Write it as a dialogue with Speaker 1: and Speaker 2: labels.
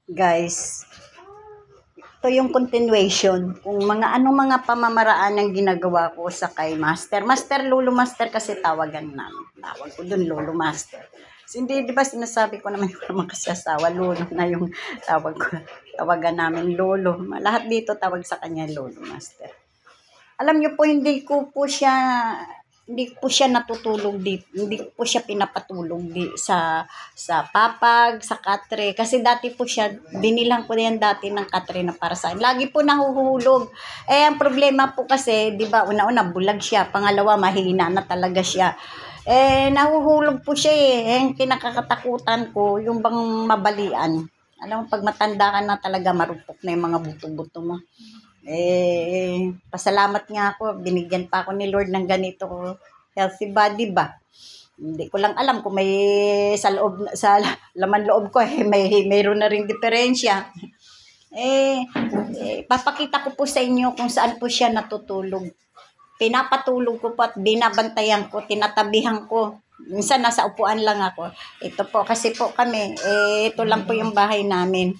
Speaker 1: Guys, ito yung continuation kung anong mga pamamaraan ang ginagawa ko sa kay Master. Lolo Master kasi tawagan namin. Tawag ko dun, Lolo Master. Hindi, di ba sinasabi ko naman yung naman kasi asawa, Lolo na yung tawag ko. Tawagan namin, Lolo. Lahat dito tawag sa kanya, Lolo Master. Alam niyo po, hindi ko po siya natutulog dito. Hindi ko po siya pinapatulog sa papag, sa katre. Kasi dati po siya, binilang ko yan dati ng katre na para sa akin. Lagi po nahuhulog. Ang problema po kasi, di ba, una-una bulag siya. Pangalawa, mahina na talaga siya. Nahuhulog po siya Ang kinakatakutan ko, yung bang mabalian. Alam mo, pag matanda ka na talaga, marupok na yung mga buto-buto mo. Pasalamat nga ako, binigyan pa ako ni Lord ng ganito healthy body ba. Hindi ko lang alam kung may sa laman loob ko mayroon na ring diferensya. Papakita ko po sa inyo kung saan po siya natutulog. Pinapatulog ko po at binabantayan ko, tinatabihan ko. Minsan nasa upuan lang ako. Ito po, kasi po kami, ito lang po yung bahay namin.